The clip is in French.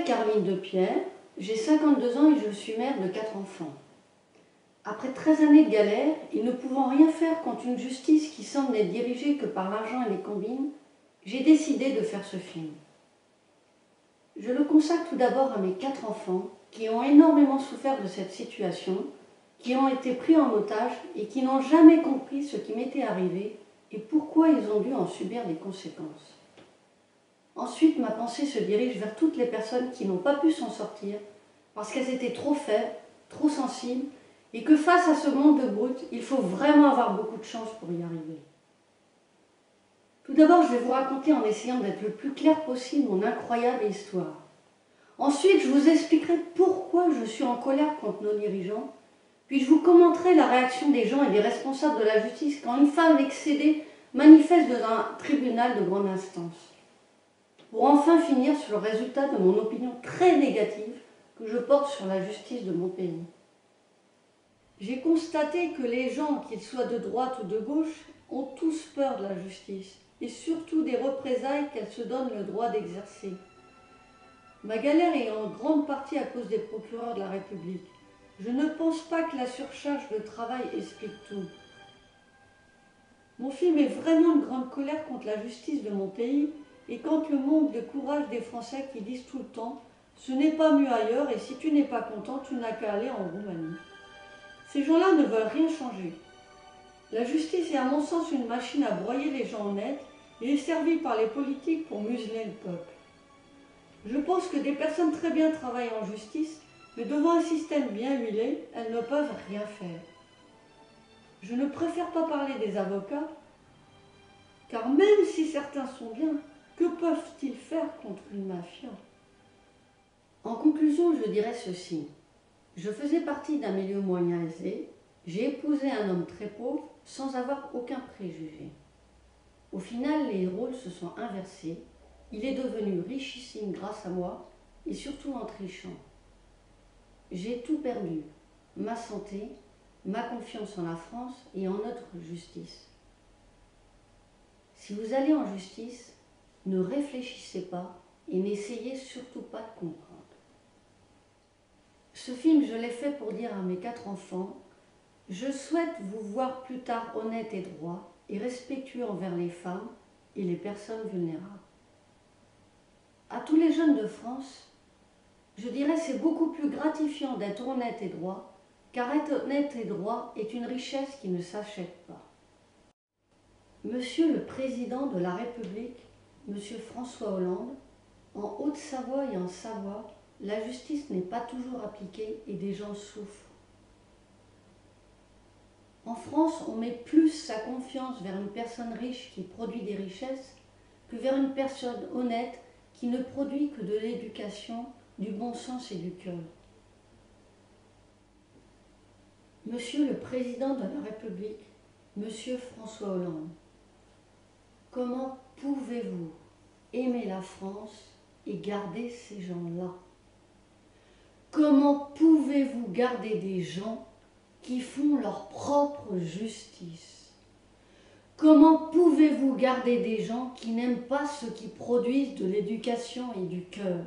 m'appelle Caroline Depierre, j'ai 52 ans et je suis mère de 4 enfants. Après 13 années de galère et ne pouvant rien faire contre une justice qui semble n'être dirigée que par l'argent et les combines, j'ai décidé de faire ce film. Je le consacre tout d'abord à mes 4 enfants qui ont énormément souffert de cette situation, qui ont été pris en otage et qui n'ont jamais compris ce qui m'était arrivé et pourquoi ils ont dû en subir les conséquences. Ensuite, ma pensée se dirige vers toutes les personnes qui n'ont pas pu s'en sortir parce qu'elles étaient trop faibles, trop sensibles et que face à ce monde de brutes, il faut vraiment avoir beaucoup de chance pour y arriver. Tout d'abord, je vais vous raconter en essayant d'être le plus clair possible mon incroyable histoire. Ensuite, je vous expliquerai pourquoi je suis en colère contre nos dirigeants, puis je vous commenterai la réaction des gens et des responsables de la justice quand une femme excédée manifeste dans un tribunal de grande instance. Pour enfin finir sur le résultat de mon opinion très négative que je porte sur la justice de mon pays. J'ai constaté que les gens, qu'ils soient de droite ou de gauche, ont tous peur de la justice et surtout des représailles qu'elle se donne le droit d'exercer. Ma galère est en grande partie à cause des procureurs de la République. Je ne pense pas que la surcharge de travail explique tout. Mon film est vraiment une grande colère contre la justice de mon pays et contre le manque de courage des Français qui disent tout le temps « ce n'est pas mieux ailleurs et si tu n'es pas content, tu n'as qu'à aller en Roumanie ». Ces gens-là ne veulent rien changer. La justice est à mon sens une machine à broyer les gens honnêtes et est servie par les politiques pour museler le peuple. Je pense que des personnes très bien travaillent en justice, mais devant un système bien huilé, elles ne peuvent rien faire. Je ne préfère pas parler des avocats, car même si certains sont bien, que peuvent-ils faire contre une mafia? En conclusion, je dirais ceci. Je faisais partie d'un milieu moyen aisé, j'ai épousé un homme très pauvre sans avoir aucun préjugé. Au final, les rôles se sont inversés, il est devenu richissime grâce à moi et surtout en trichant. J'ai tout perdu, ma santé, ma confiance en la France et en notre justice. Si vous allez en justice, ne réfléchissez pas et n'essayez surtout pas de comprendre. Ce film, je l'ai fait pour dire à mes 4 enfants, je souhaite vous voir plus tard honnête et droit et respectueux envers les femmes et les personnes vulnérables. À tous les jeunes de France, je dirais c'est beaucoup plus gratifiant d'être honnête et droit, car être honnête et droit est une richesse qui ne s'achète pas. Monsieur le Président de la République, Monsieur François Hollande, en Haute-Savoie et en Savoie, la justice n'est pas toujours appliquée et des gens souffrent. En France, on met plus sa confiance vers une personne riche qui produit des richesses que vers une personne honnête qui ne produit que de l'éducation, du bon sens et du cœur. Monsieur le Président de la République, Monsieur François Hollande, comment pouvez-vous aimer la France et garder ces gens-là? Comment pouvez-vous garder des gens qui font leur propre justice? Comment pouvez-vous garder des gens qui n'aiment pas ceux qui produisent de l'éducation et du cœur?